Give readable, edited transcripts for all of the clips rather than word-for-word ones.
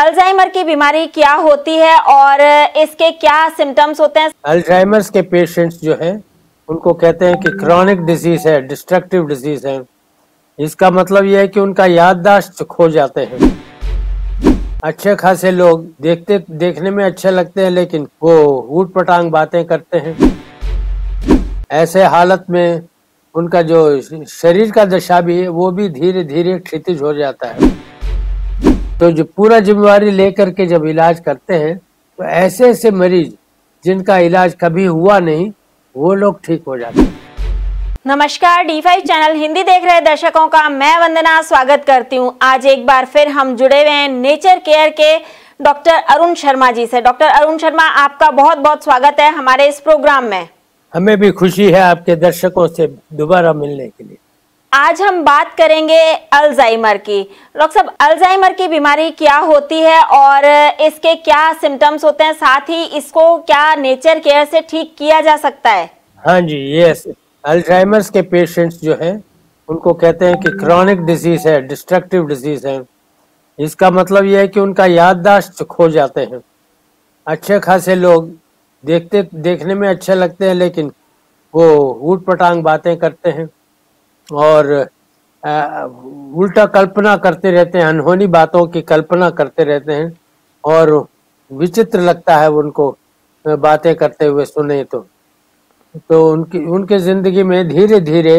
Alzheimer की बीमारी क्या होती है और इसके क्या सिम्टम्स होते हैं? अल्जाइमर्स के पेशेंट्स जो हैं उनको कहते हैं कि क्रॉनिक डिजीज है, डिस्ट्रक्टिव डिजीज है। इसका मतलब यह है कि उनका याददाश्त खो जाते हैं। अच्छे खासे लोग देखने में अच्छे लगते हैं, लेकिन वो ऊट पटांग बातें करते हैं। ऐसे हालत में उनका जो शरीर का दशा भी है वो भी धीरे धीरे क्षितिज हो जाता है। तो जो पूरा जिम्मेवारी लेकर के जब इलाज करते हैं तो ऐसे ऐसे मरीज जिनका इलाज कभी हुआ नहीं वो लोग ठीक हो जाते हैं। नमस्कार, D5 चैनल हिंदी देख रहे दर्शकों का मैं वंदना स्वागत करती हूं। आज एक बार फिर हम जुड़े हुए हैं नेचर केयर के डॉक्टर अरुण शर्मा जी से। डॉक्टर अरुण शर्मा, आपका बहुत बहुत स्वागत है हमारे इस प्रोग्राम में। हमें भी खुशी है आपके दर्शकों से दोबारा मिलने के लिए। आज हम बात करेंगे अल्जाइमर की। डॉक्टर साहब, अल्जाइमर की बीमारी क्या होती है और इसके क्या सिम्टम्स होते हैं, साथ ही इसको क्या नेचर केयर से ठीक किया जा सकता है? हाँ जी, यस। अल्जाइमर्स के पेशेंट्स जो हैं उनको कहते हैं कि क्रॉनिक डिजीज है, डिस्ट्रक्टिव डिजीज है। इसका मतलब यह है कि उनका याददाश्त खो जाते हैं। अच्छे खासे लोग देखने में अच्छे लगते हैं, लेकिन वो ऊट पटांग बातें करते हैं और उल्टा कल्पना करते रहते हैं, अनहोनी बातों की कल्पना करते रहते हैं और विचित्र लगता है उनको बातें करते हुए सुने तो उनके जिंदगी में धीरे धीरे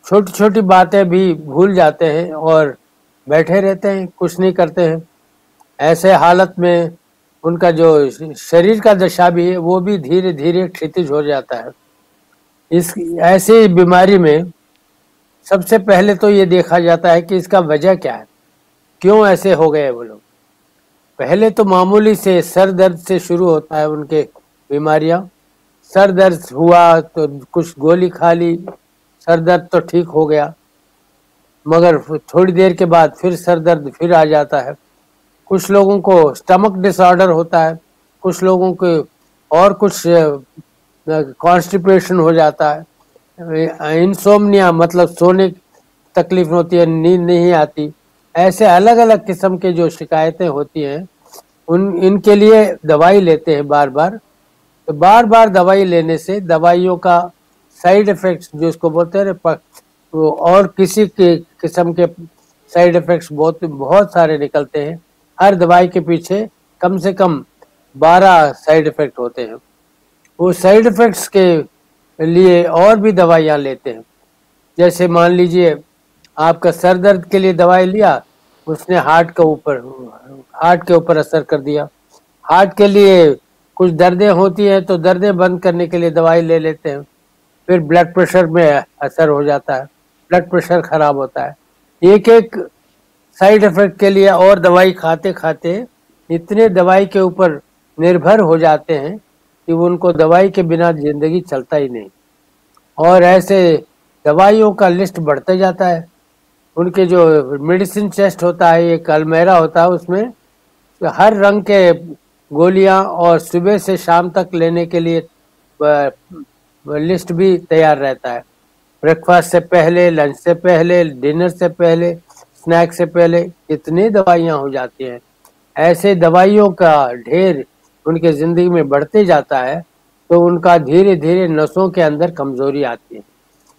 छोटी छोटी बातें भी भूल जाते हैं और बैठे रहते हैं, कुछ नहीं करते हैं। ऐसे हालत में उनका जो शरीर का दशा भी है वो भी धीरे धीरे क्षितिज हो जाता है। इस ऐसी बीमारी में सबसे पहले तो ये देखा जाता है कि इसका वजह क्या है, क्यों ऐसे हो गए वो लोग। पहले तो मामूली से सर दर्द से शुरू होता है उनके बीमारियां। सर दर्द हुआ तो कुछ गोली खा ली, सर दर्द तो ठीक हो गया, मगर थोड़ी देर के बाद फिर सर दर्द फिर आ जाता है। कुछ लोगों को स्टमक डिसऑर्डर होता है, कुछ लोगों को और कुछ कॉन्स्टिपेशन हो जाता है, इंसोम्निया मतलब सोने की तकलीफ होती है, नींद नहीं आती। ऐसे अलग अलग किस्म के जो शिकायतें होती हैं इनके लिए दवाई लेते हैं बार बार। तो बार बार दवाई लेने से दवाइयों का साइड इफेक्ट्स जो इसको बोलते हैं तो और किसी के किस्म के साइड इफेक्ट्स बहुत सारे निकलते हैं। हर दवाई के पीछे कम से कम 12 साइड इफेक्ट होते हैं। वो साइड इफेक्ट्स के लिए और भी दवाइयाँ लेते हैं। जैसे मान लीजिए आपका सर दर्द के लिए दवाई लिया, उसने हार्ट के ऊपर असर कर दिया। हार्ट के लिए कुछ दर्दें होती हैं तो दर्दें बंद करने के लिए दवाई ले लेते हैं, फिर ब्लड प्रेशर में असर हो जाता है, ब्लड प्रेशर खराब होता है। एक एक साइड इफेक्ट के लिए और दवाई खाते खाते इतने दवाई के ऊपर निर्भर हो जाते हैं कि उनको दवाई के बिना जिंदगी चलता ही नहीं। और ऐसे दवाइयों का लिस्ट बढ़ते जाता है। उनके जो मेडिसिन चेस्ट होता है, एक अलमेरा होता है, उसमें हर रंग के गोलियां और सुबह से शाम तक लेने के लिए लिस्ट भी तैयार रहता है। ब्रेकफास्ट से पहले, लंच से पहले, डिनर से पहले, स्नैक से पहले इतनी दवाइयां हो जाती हैं। ऐसे दवाइयों का ढेर उनके जिंदगी में बढ़ते जाता है तो उनका धीरे धीरे नसों के अंदर कमजोरी आती है।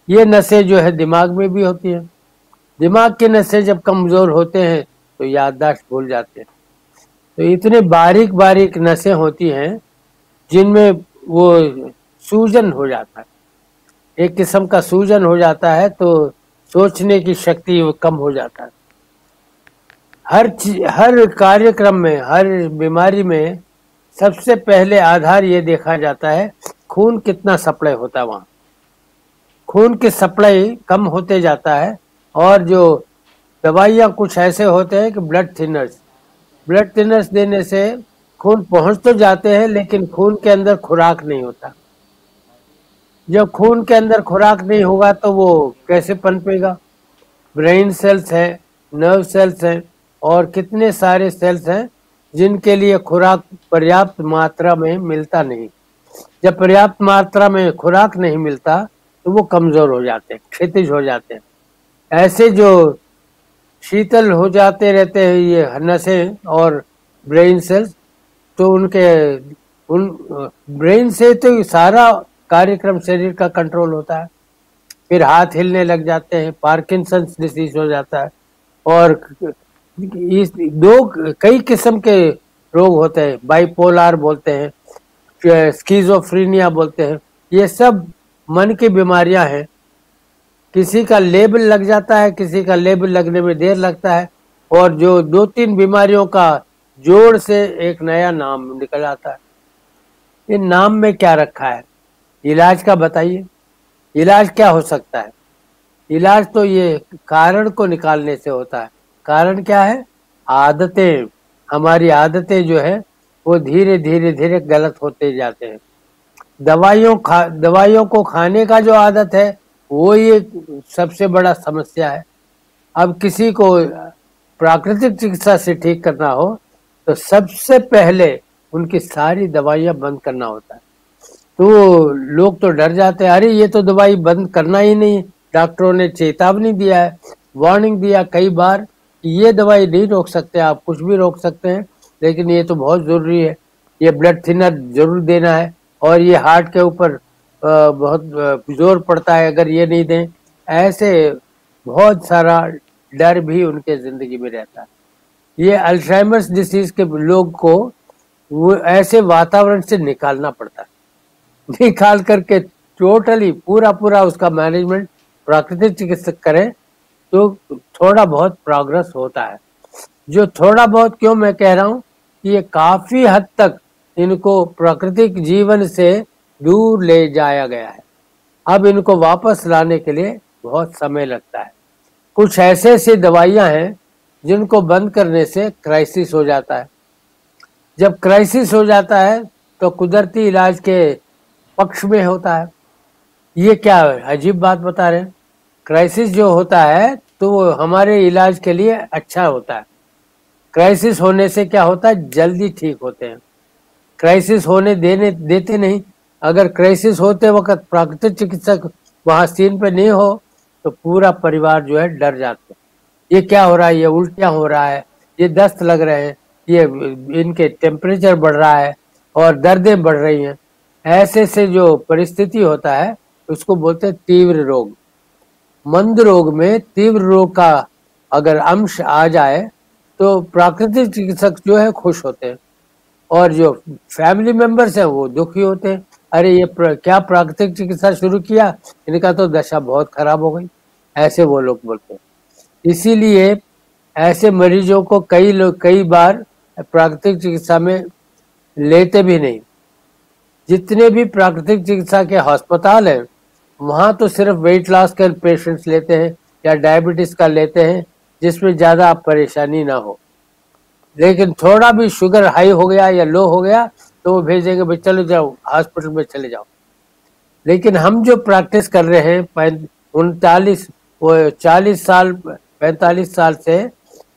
ये नसें जो है दिमाग में भी होती हैं। दिमाग की नसें जब कमजोर होते हैं तो याददाश्त भूल जाते हैं। तो इतने बारीक बारीक नसें होती हैं जिनमें वो सूजन हो जाता है, एक किस्म का सूजन हो जाता है, तो सोचने की शक्ति वो कम हो जाता है। हर कार्यक्रम में, हर बीमारी में सबसे पहले आधार ये देखा जाता है खून कितना सप्लाई होता है। वहाँ खून की सप्लाई कम होते जाता है और जो दवाइयाँ कुछ ऐसे होते हैं कि ब्लड थिनर्स देने से खून पहुंच तो जाते हैं लेकिन खून के अंदर खुराक नहीं होता। जब खून के अंदर खुराक नहीं होगा तो वो कैसे पनपेगा। ब्रेन सेल्स हैं, नर्व सेल्स हैं और कितने सारे सेल्स हैं जिनके लिए खुराक पर्याप्त मात्रा में मिलता नहीं। जब पर्याप्त मात्रा में खुराक नहीं मिलता तो वो कमजोर हो जाते हैं, क्षितिज हो जाते हैं। ऐसे जो शीतल हो जाते रहते हैं ये नसें और ब्रेन सेल्स, तो उन ब्रेन से तो सारा कार्यक्रम शरीर का कंट्रोल होता है। फिर हाथ हिलने लग जाते हैं, पार्किंसंस डिसीज हो जाता है, और इस कई किस्म के रोग होते हैं, बाइपोलर बोलते हैं, स्किज़ोफ्रेनिया बोलते हैं। ये सब मन की बीमारियां हैं। किसी का लेबल लग जाता है, किसी का लेबल लगने में देर लगता है, और जो 2-3 बीमारियों का जोड़ से एक नया नाम निकल आता है। इन नाम में क्या रखा है? इलाज का बताइए, इलाज क्या हो सकता है? इलाज तो ये कारण को निकालने से होता है। कारण क्या है? आदतें। हमारी आदतें जो है वो धीरे धीरे धीरे गलत होते जाते हैं। दवाइयों को खाने का जो आदत है वो ये सबसे बड़ा समस्या है। अब किसी को प्राकृतिक चिकित्सा से ठीक करना हो तो सबसे पहले उनकी सारी दवाइयां बंद करना होता है। तो लोग तो डर जाते हैं, अरे ये तो दवाई बंद करना ही नहीं, डॉक्टरों ने चेतावनी दिया है, वार्निंग दिया कई बार कि ये दवाई नहीं रोक सकते, आप कुछ भी रोक सकते हैं, लेकिन ये तो बहुत जरूरी है, ये ब्लड थिनर जरूर देना है, और ये हार्ट के ऊपर बहुत जोर पड़ता है अगर ये नहीं दें। ऐसे बहुत सारा डर भी उनके जिंदगी में रहता है। ये अल्जाइमर्स डिसीज के लोग को वो ऐसे वातावरण से निकालना पड़ता है, निकाल करके टोटली पूरा उसका मैनेजमेंट प्राकृतिक चिकित्सक करें तो थोड़ा बहुत प्रोग्रेस होता है। जो थोड़ा बहुत क्यों मैं कह रहा हूँ कि ये काफी हद तक इनको प्राकृतिक जीवन से दूर ले जाया गया है। अब इनको वापस लाने के लिए बहुत समय लगता है। कुछ ऐसे ऐसी दवाइयां हैं जिनको बंद करने से क्राइसिस हो जाता है। जब क्राइसिस हो जाता है तो कुदरती इलाज के पक्ष में होता है। ये क्या अजीब बात बता रहे हैं? क्राइसिस जो होता है तो वो हमारे इलाज के लिए अच्छा होता है। क्राइसिस होने से क्या होता है? जल्दी ठीक होते हैं। क्राइसिस होने देते नहीं। अगर क्राइसिस होते वक्त प्राकृतिक चिकित्सक वहां सीन पे नहीं हो तो पूरा परिवार जो है डर जाते हैं। ये क्या हो रहा है? ये उल्टियां हो रहा है, ये दस्त लग रहे हैं, ये इनके टेम्परेचर बढ़ रहा है और दर्दें बढ़ रही हैं। ऐसे से जो परिस्थिति होता है उसको बोलते हैं तीव्र रोग। मंद रोग में तीव्र रोग का अगर अंश आ जाए तो प्राकृतिक चिकित्सक जो है खुश होते हैं, और जो फैमिली मेंबर्स हैं वो दुखी होते हैं। अरे ये क्या प्राकृतिक चिकित्सा शुरू किया, इनका तो दशा बहुत खराब हो गई, ऐसे वो लोग बोलते हैं। इसीलिए ऐसे मरीजों को कई बार प्राकृतिक चिकित्सा में लेते भी नहीं। जितने भी प्राकृतिक चिकित्सा के अस्पताल हैं वहां तो सिर्फ वेट लॉस के पेशेंट्स लेते हैं या डायबिटीज का लेते हैं जिसमें ज्यादा परेशानी ना हो। लेकिन थोड़ा भी शुगर हाई हो गया या लो हो गया तो वो भेजेंगे, भाई चलो जाओ हॉस्पिटल में चले जाओ। लेकिन हम जो प्रैक्टिस कर रहे हैं 40 साल 45 साल से,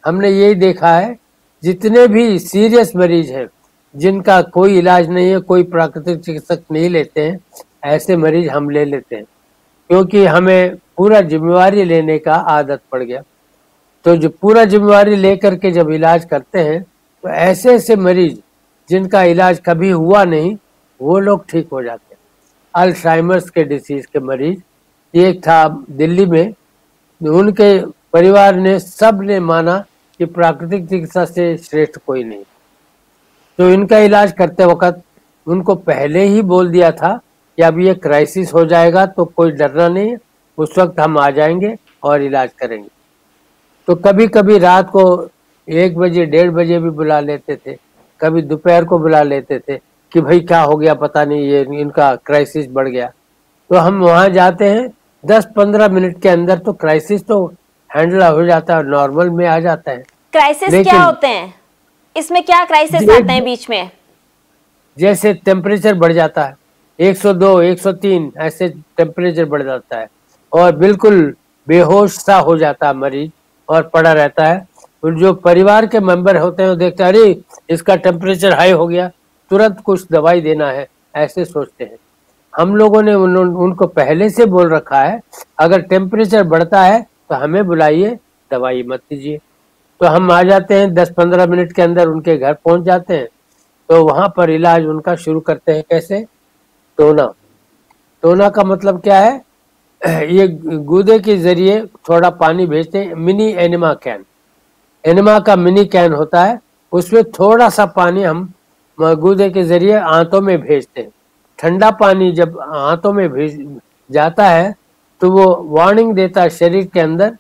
हमने यही देखा है जितने भी सीरियस मरीज हैं जिनका कोई इलाज नहीं है, कोई प्राकृतिक चिकित्सक नहीं लेते हैं, ऐसे मरीज हम ले लेते हैं क्योंकि हमें पूरा जिम्मेवारी लेने का आदत पड़ गया। तो जो पूरा जिम्मेवारी लेकर के जब इलाज करते हैं तो ऐसे ऐसे मरीज जिनका इलाज कभी हुआ नहीं वो लोग ठीक हो जाते हैं। अल्जाइमर्स के डिसीज के मरीज, एक था दिल्ली में, उनके परिवार ने सब ने माना कि प्राकृतिक चिकित्सा से श्रेष्ठ कोई नहीं। तो इनका इलाज करते वक्त उनको पहले ही बोल दिया था कि अब ये क्राइसिस हो जाएगा तो कोई डरना नहीं, उस वक्त हम आ जाएंगे और इलाज करेंगे। तो कभी कभी रात को 1 बजे 1:30 बजे भी बुला लेते थे, कभी दोपहर को बुला लेते थे कि भाई क्या हो गया पता नहीं, ये इनका क्राइसिस बढ़ गया। तो हम वहां जाते हैं, 10-15 मिनट के अंदर तो क्राइसिस तो हैंडल हो जाता है, नॉर्मल में आ जाता है। क्राइसिस क्या होते हैं? इसमें क्या क्राइसिस आते हैं बीच में? जैसे टेम्परेचर बढ़ जाता है 102 103 ऐसे टेम्परेचर बढ़ जाता है और बिल्कुल बेहोश सा हो जाता है मरीज और पड़ा रहता है। और जो परिवार के मेंबर होते हैं वो देखते हैं अरे इसका टेम्परेचर हाई हो गया, तुरंत कुछ दवाई देना है, ऐसे सोचते हैं। हम लोगों ने उनको पहले से बोल रखा है अगर टेम्परेचर बढ़ता है तो हमें बुलाइए, दवाई मत लीजिए। तो हम आ जाते हैं 10-15 मिनट के अंदर उनके घर पहुंच जाते हैं। तो वहां पर इलाज उनका शुरू करते हैं। कैसे? टोना। टोना का मतलब क्या है? ये गूदे के जरिए थोड़ा पानी भेजते हैं। मिनी एनिमा कैन, एनिमा का मिनी कैन होता है, उसमें थोड़ा सा पानी हम गूदे के जरिए आंतों में भेजते हैं। ठंडा पानी जब आंतों में भेज जाता है तो वो वार्निंग देता है शरीर के अंदर,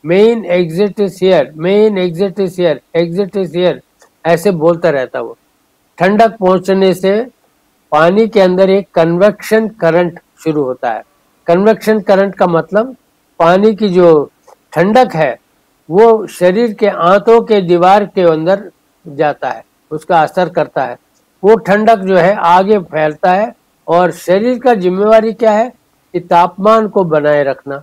main exit is here, main exit is here, exit is here, ऐसे बोलता रहता वो। ठंडक पहुंचने से पानी के अंदर एक कन्वेक्शन करंट शुरू होता है। कन्वेक्शन करंट का मतलब पानी की जो ठंडक है वो शरीर के आंतों के दीवार के अंदर जाता है, उसका असर करता है। वो ठंडक जो है आगे फैलता है और शरीर का जिम्मेवारी क्या है कि तापमान को बनाए रखना।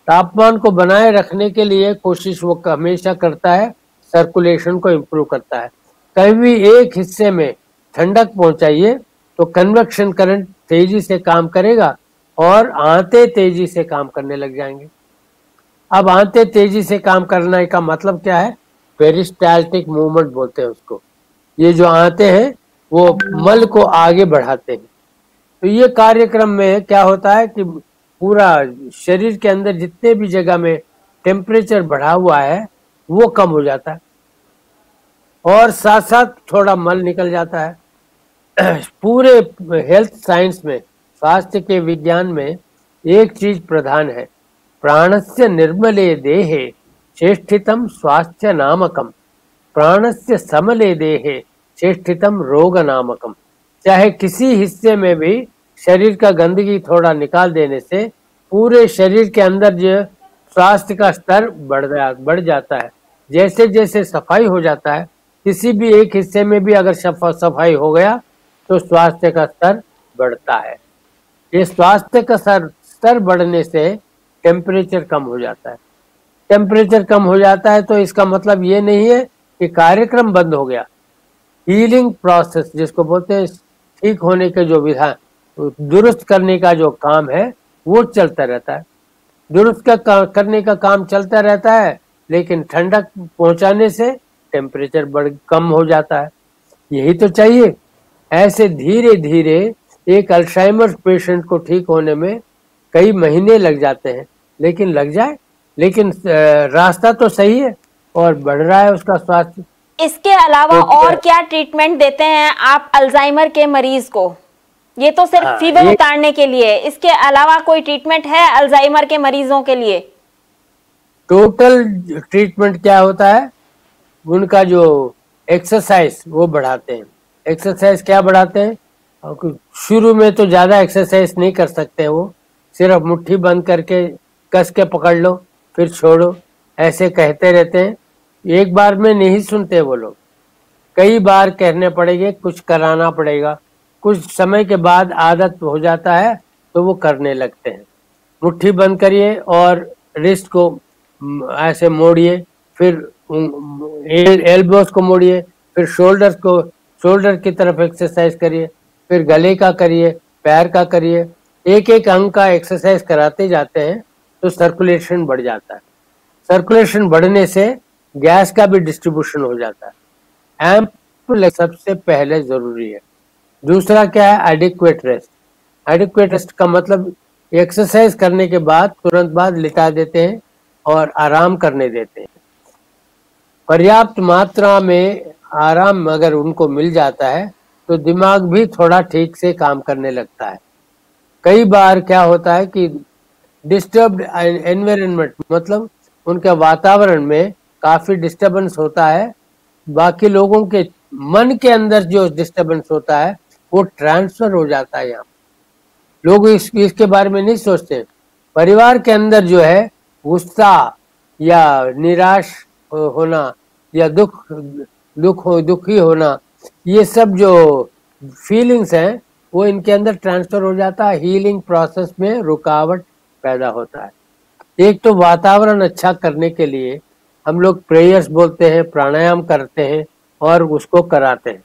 तापमान को बनाए रखने के लिए कोशिश वो हमेशा करता है, सर्कुलेशन को इम्प्रूव करता है। कहीं भी एक हिस्से में ठंडक पहुंचाइए तो कन्वेक्शन करंट तेजी से काम करेगा और आंतें तेजी से काम करने लग जाएंगे। अब आंतें तेजी से काम करने का मतलब क्या है? पेरिस्टाल्टिक मूवमेंट बोलते हैं उसको। ये जो आंतें हैं वो मल को आगे बढ़ाते हैं। तो ये कार्यक्रम में क्या होता है कि पूरा शरीर के अंदर जितने भी जगह में टेम्परेचर बढ़ा हुआ है वो कम हो जाता है और साथ साथ थोड़ा मल निकल जाता है। पूरे हेल्थ साइंस में, स्वास्थ्य के विज्ञान में एक चीज प्रधान है, प्राणस्य निर्मले देहे चेष्टितम स्वास्थ्य नामकम, प्राणस्य समले देहे चेष्टितम रोग नामकम। चाहे किसी हिस्से में भी शरीर का गंदगी थोड़ा निकाल देने से पूरे शरीर के अंदर जो स्वास्थ्य का स्तर बढ़ जाता है। जैसे जैसे सफाई हो जाता है, किसी भी एक हिस्से में भी अगर सफाई हो गया तो स्वास्थ्य का स्तर बढ़ता है। ये स्वास्थ्य का स्तर बढ़ने से टेम्परेचर कम हो जाता है। टेम्परेचर कम हो जाता है तो इसका मतलब ये नहीं है कि कार्यक्रम बंद हो गया। हीलिंग प्रोसेस जिसको बोलते हैं, ठीक होने के जो विधान, दुरुस्त करने का जो काम है वो चलता रहता है। दुरुस्त करने का काम चलता रहता है, लेकिन ठंडक पहुंचाने से टेम्परेचर कम हो जाता है। यही तो चाहिए। ऐसे धीरे धीरे एक अल्जाइमर पेशेंट को ठीक होने में कई महीने लग जाते हैं, लेकिन लग जाए, लेकिन रास्ता तो सही है और बढ़ रहा है उसका स्वास्थ्य। इसके अलावा और क्या ट्रीटमेंट देते हैं आप अल्जाइमर के मरीज को? ये तो सिर्फ फीवर उतारने के लिए, इसके अलावा कोई ट्रीटमेंट है अल्जाइमर के मरीजों के लिए? टोटल ट्रीटमेंट क्या होता है, उनका जो एक्सरसाइज वो बढ़ाते हैं। एक्सरसाइज क्या बढ़ाते हैं? शुरू में तो ज्यादा एक्सरसाइज नहीं कर सकते, वो सिर्फ मुट्ठी बंद करके कस के पकड़ लो फिर छोड़ो, ऐसे कहते रहते हैं। एक बार में नहीं सुनते वो लोग, कई बार कहने पड़ेंगे, कुछ कराना पड़ेगा। कुछ समय के बाद आदत हो जाता है तो वो करने लगते हैं। मुट्ठी बंद करिए और रिस्ट को ऐसे मोड़िए, फिर एल्बोस को मोड़िए, फिर शोल्डर की तरफ एक्सरसाइज करिए, फिर गले का करिए, पैर का करिए। एक एक अंग का एक्सरसाइज कराते जाते हैं तो सर्कुलेशन बढ़ जाता है। सर्कुलेशन बढ़ने से गैस का भी डिस्ट्रीब्यूशन हो जाता है। एम्पल सबसे पहले जरूरी है। दूसरा क्या है? Adequate rest. एडिक्वेट रेस्ट का मतलब एक्सरसाइज करने के बाद तुरंत बाद लिटा देते हैं और आराम करने देते हैं। पर्याप्त मात्रा में आराम अगर उनको मिल जाता है तो दिमाग भी थोड़ा ठीक से काम करने लगता है। कई बार क्या होता है कि डिस्टर्ब्ड एनवायरनमेंट, मतलब उनके वातावरण में काफी डिस्टरबेंस होता है। बाकी लोगों के मन के अंदर जो डिस्टरबेंस होता है वो ट्रांसफर हो जाता है। यहाँ लोग इसके बारे में नहीं सोचते। परिवार के अंदर जो है गुस्सा या निराश होना या दुखी होना, ये सब जो फीलिंग्स हैं वो इनके अंदर ट्रांसफर हो जाता है। हीलिंग प्रोसेस में रुकावट पैदा होता है। एक तो वातावरण अच्छा करने के लिए हम लोग प्रेयर्स बोलते हैं, प्राणायाम करते हैं और उसको कराते हैं।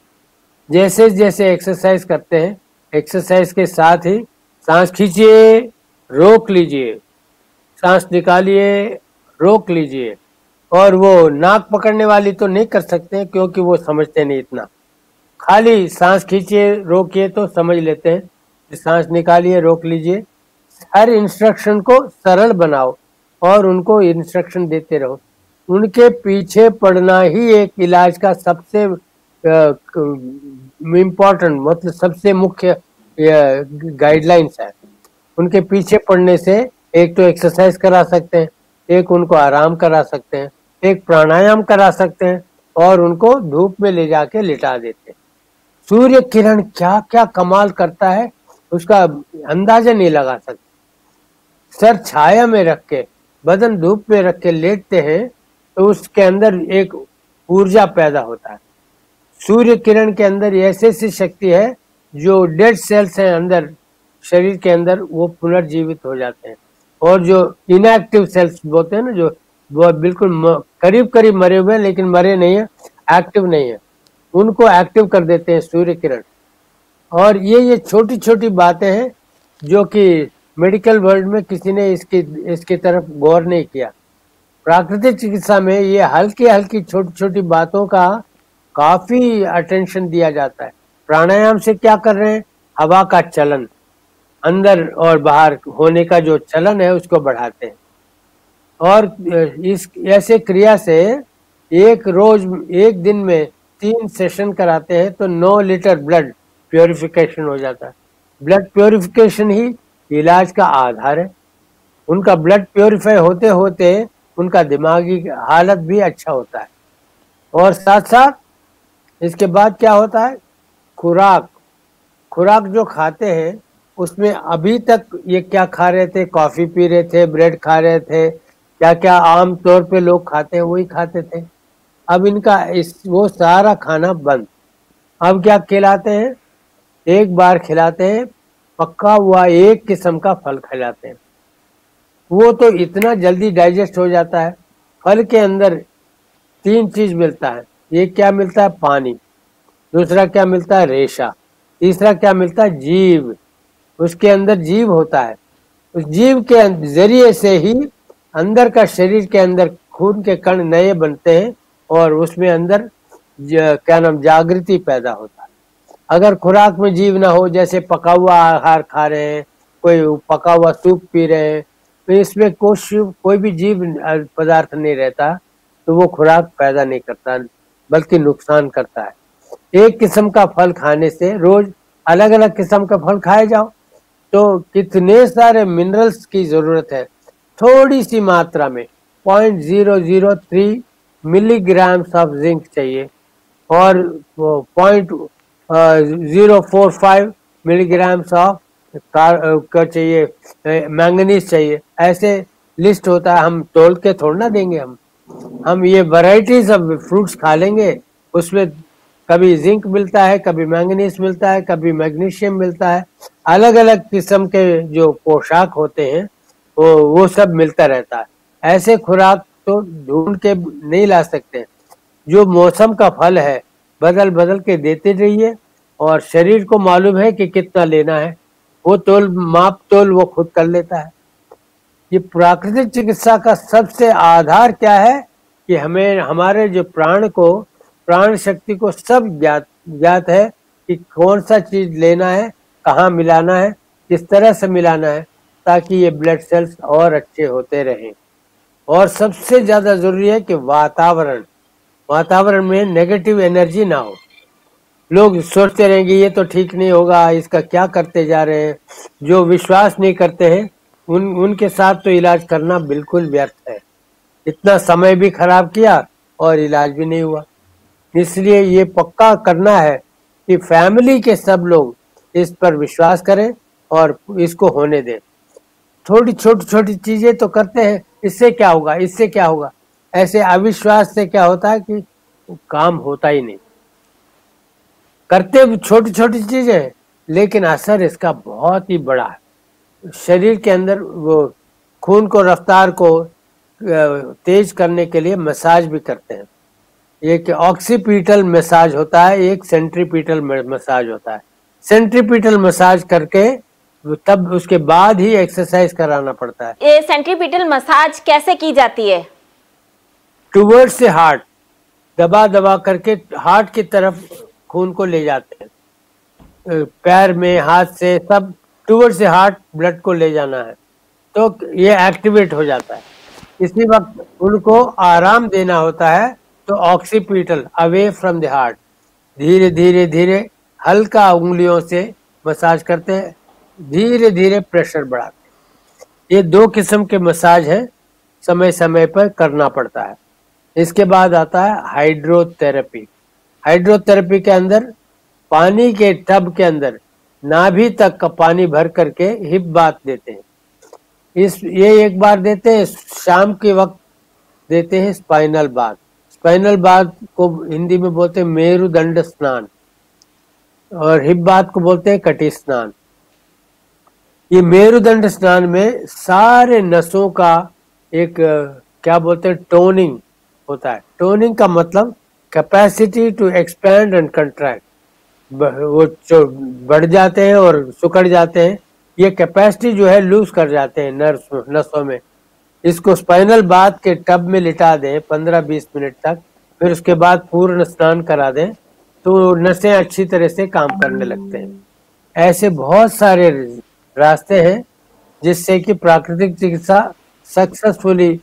जैसे जैसे एक्सरसाइज करते हैं, एक्सरसाइज के साथ ही सांस खींचिए, रोक लीजिए, सांस निकालिए, रोक लीजिए। और वो नाक पकड़ने वाली तो नहीं कर सकते क्योंकि वो समझते नहीं इतना, खाली सांस खींचिए रोकिए तो समझ लेते हैं, सांस निकालिए रोक लीजिए। हर इंस्ट्रक्शन को सरल बनाओ और उनको इंस्ट्रक्शन देते रहो। उनके पीछे पड़ना ही एक इलाज का सबसे इम्पोर्टेंट मतलब सबसे मुख्य गाइडलाइंस है। उनके पीछे पड़ने से एक तो एक्सरसाइज करा सकते हैं, एक उनको आराम करा सकते हैं, एक प्राणायाम करा सकते हैं और उनको धूप में ले जाके लिटा देते हैं। सूर्य किरण क्या क्या कमाल करता है उसका अंदाजा नहीं लगा सकते। सर छाया में रख के बदन धूप में रख के लेटते हैं तो उसके अंदर एक ऊर्जा पैदा होता है। सूर्य किरण के अंदर ऐसी ऐसी शक्ति है जो डेड सेल्स हैं अंदर शरीर के अंदर वो पुनर्जीवित हो जाते हैं, और जो इनएक्टिव सेल्स बोलते हैं ना जो वो बिल्कुल करीब करीब मरे हुए हैं लेकिन मरे नहीं है, एक्टिव नहीं है, उनको एक्टिव कर देते हैं सूर्य किरण। और ये छोटी छोटी बातें हैं जो कि मेडिकल वर्ल्ड में किसी ने इसकी तरफ गौर नहीं किया। प्राकृतिक चिकित्सा में ये हल्की हल्की छोटी छोटी बातों का काफी अटेंशन दिया जाता है। प्राणायाम से क्या कर रहे हैं, हवा का चलन अंदर और बाहर होने का जो चलन है उसको बढ़ाते हैं। और इस ऐसे क्रिया से एक दिन में 3 सेशन कराते हैं तो 9 लीटर ब्लड प्योरिफिकेशन हो जाता है। ब्लड प्योरिफिकेशन ही इलाज का आधार है। उनका ब्लड प्योरीफाई होते होते उनका दिमागी हालत भी अच्छा होता है। और साथ साथ इसके बाद क्या होता है, खुराक जो खाते हैं उसमें अभी तक ये क्या खा रहे थे, कॉफी पी रहे थे, ब्रेड खा रहे थे, क्या क्या आम तौर पे लोग खाते हैं वही खाते थे। अब इनका वो सारा खाना बंद। अब क्या खिलाते हैं, एक बार खिलाते हैं पक्का हुआ एक किस्म का फल खिलाते हैं। वो तो इतना जल्दी डाइजेस्ट हो जाता है। फल के अंदर 3 चीज मिलता है, एक क्या मिलता है पानी, दूसरा क्या मिलता है रेशा, तीसरा क्या मिलता है जीव। उसके अंदर जीव होता है, उस जीव के जरिए से ही अंदर का शरीर के अंदर खून के कण नए बनते हैं और उसमें अंदर क्या नाम जागृति पैदा होता है। अगर खुराक में जीव ना हो, जैसे पका हुआ आहार खा रहे हैं, कोई पका हुआ सूप पी रहे हैं, तो इसमें कोई भी जीव पदार्थ नहीं रहता तो वो खुराक पैदा नहीं करता बल्कि नुकसान करता है। एक किस्म का फल खाने से रोज अलग अलग किस्म का फल खाए जाओ तो कितने सारे मिनरल्स की जरूरत है। थोड़ी सी मात्रा में 0.003 मिलीग्राम ऑफ जिंक चाहिए और 0.045 मिलीग्राम ऑफ का चाहिए, मैंगनीज चाहिए। ऐसे लिस्ट होता है, हम तोल के थोड़ा ना देंगे। हम ये वैरायटीज ऑफ फ्रूट्स खा लेंगे, उसमें कभी जिंक मिलता है, कभी मैंगनीज मिलता है, कभी मैग्नीशियम मिलता है, अलग अलग किस्म के जो पोशाक होते हैं वो सब मिलता रहता है। ऐसे खुराक तो ढूंढ के नहीं ला सकते। जो मौसम का फल है बदल बदल के देते रहिए और शरीर को मालूम है कि कितना लेना है, वो माप तोल वो खुद कर लेता है। ये प्राकृतिक चिकित्सा का सबसे आधार क्या है कि हमें हमारे जो प्राण शक्ति को सब ज्ञात है कि कौन सा चीज लेना है, कहाँ मिलाना है, किस तरह से मिलाना है ताकि ये ब्लड सेल्स और अच्छे होते रहें। और सबसे ज्यादा जरूरी है कि वातावरण में नेगेटिव एनर्जी ना हो। लोग सोचते रहेंगे ये तो ठीक नहीं होगा, इसका क्या करते जा रहे हैं। जो विश्वास नहीं करते हैं उनके साथ तो इलाज करना बिल्कुल व्यर्थ है। इतना समय भी खराब किया और इलाज भी नहीं हुआ। इसलिए ये पक्का करना है कि फैमिली के सब लोग इस पर विश्वास करें और इसको होने दें। छोटी छोटी चीजें तो करते हैं, इससे क्या होगा, इससे क्या होगा, ऐसे अविश्वास से क्या होता है कि काम होता ही नहीं। करते छोटी छोटी चीजें लेकिन असर इसका बहुत ही बड़ा है। शरीर के अंदर वो खून को रफ्तार को तेज करने के लिए मसाज भी करते हैं। एक ऑक्सीपिटल मसाज होता है, एक सेंट्रीपिटल मसाज होता है। सेंट्रीपिटल मसाज करके तब उसके बाद ही एक्सरसाइज कराना पड़ता है। ये सेंट्रीपिटल मसाज कैसे की जाती है? टुवर्ड्स से हार्ट, दबा दबा करके हार्ट की तरफ खून को ले जाते हैं, पैर में हाथ से सब टुवर्ड्स से हार्ट ब्लड को ले जाना है, तो ये एक्टिवेट हो जाता है। इसी वक्त उनको आराम देना होता है, तो occipital away from the heart, धीरे धीरे धीरे हल्का उंगलियों से मसाज करते हैं, धीरे धीरे प्रेशर बढ़ाते हैं। ये 2 किस्म के मसाज है, समय समय पर करना पड़ता है। इसके बाद आता है हाइड्रोथेरेपी। हाइड्रोथेरेपी के अंदर पानी के टब के अंदर नाभि तक का पानी भर करके हिप बाथ देते हैं। ये एक बार देते हैं, शाम के वक्त देते हैं स्पाइनल बाथ। स्पाइनल बाथ को हिंदी में बोलते हैं मेरुदंड स्नान, और हिप बाथ को बोलते हैं कटी स्नान। ये मेरुदंड स्नान में सारे नसों का एक क्या बोलते हैं टोनिंग होता है। टोनिंग का मतलब capacity to expand and contract, वो जो बढ़ जाते हैं और सिकुड़ जाते हैं, ये कैपेसिटी जो है लूज कर जाते हैं नसों में। इसको स्पाइनल बाथ के टब में लिटा दें 15-20 मिनट तक, फिर उसके बाद पूर्ण स्नान करा दें, तो नसें अच्छी तरह से काम करने लगते हैं। ऐसे बहुत सारे रास्ते हैं जिससे कि प्राकृतिक चिकित्सा सक्सेसफुली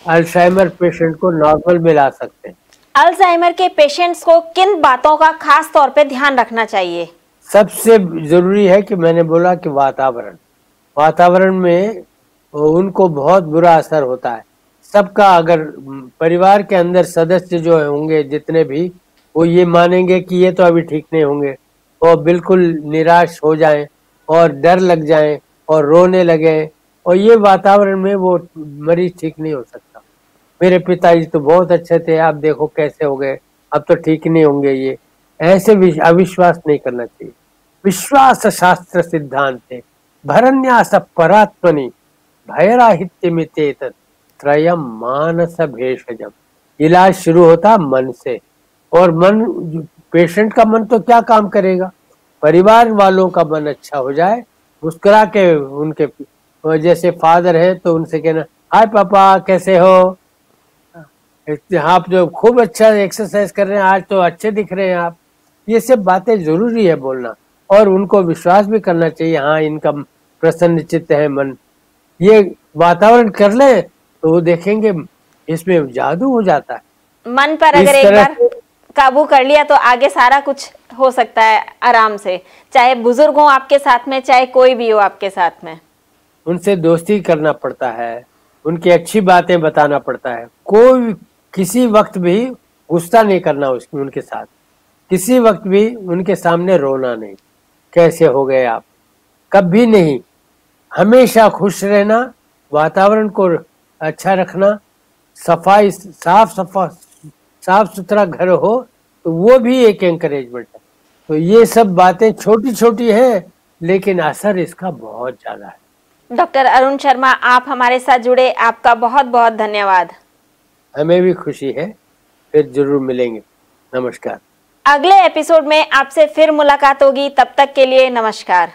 अल्जाइमर पेशेंट को नॉर्मल में ला सकते हैं। अल्जाइमर के पेशेंट्स को किन बातों का खास तौर पे ध्यान रखना चाहिए? सबसे जरूरी है कि मैंने बोला कि वातावरण में उनको बहुत बुरा असर होता है। सबका, अगर परिवार के अंदर सदस्य जो होंगे जितने भी, वो ये मानेंगे कि ये तो अभी ठीक नहीं होंगे, और बिल्कुल निराश हो जाएं और डर लग जाएं और रोने लगे, और ये वातावरण में वो मरीज ठीक नहीं हो सकता। मेरे पिताजी तो बहुत अच्छे थे, आप देखो कैसे हो गए, अब तो ठीक नहीं होंगे। ये ऐसे अविश्वास नहीं करना चाहिए। विश्वास शास्त्र सिद्धांत है, भरन्यास परात्मनि भयराहित्यमितेत त्रयम मानस भेषजम। इलाज शुरू होता मन से, और मन, पेशेंट का मन तो क्या काम करेगा, परिवार वालों का मन अच्छा हो जाए, मुस्कुरा के उनके, जैसे फादर है तो उनसे कहना हाय पापा कैसे हो, आप जो खूब अच्छा एक्सरसाइज कर रहे हैं, आज तो अच्छे दिख रहे हैं आप। ये सब बातें जरूरी है बोलना, और उनको विश्वास भी करना चाहिए, हाँ इनका प्रसन्न चित्त है मन। ये वातावरण कर ले तो वो देखेंगे इसमें जादू हो जाता है। मन पर अगर एक बार काबू कर लिया तो आगे सारा कुछ हो सकता है आराम से, चाहे बुजुर्ग हो आपके साथ में, चाहे कोई भी हो आपके साथ में। उनसे दोस्ती करना पड़ता है, उनकी अच्छी बातें बताना पड़ता है। कोई किसी वक्त भी गुस्सा नहीं करना उनके साथ, किसी वक्त भी उनके सामने रोना नहीं, कैसे हो गए आप, कभी नहीं। हमेशा खुश रहना, वातावरण को अच्छा रखना, सफाई, साफ सुथरा घर हो तो वो भी एक एंकरेजमेंट है। तो ये सब बातें छोटी छोटी हैं, लेकिन असर इसका बहुत ज्यादा है। डॉक्टर अरुण शर्मा, आप हमारे साथ जुड़े, आपका बहुत बहुत धन्यवाद। हमें भी खुशी है, फिर जरूर मिलेंगे। नमस्कार। अगले एपिसोड में आपसे फिर मुलाकात होगी, तब तक के लिए नमस्कार।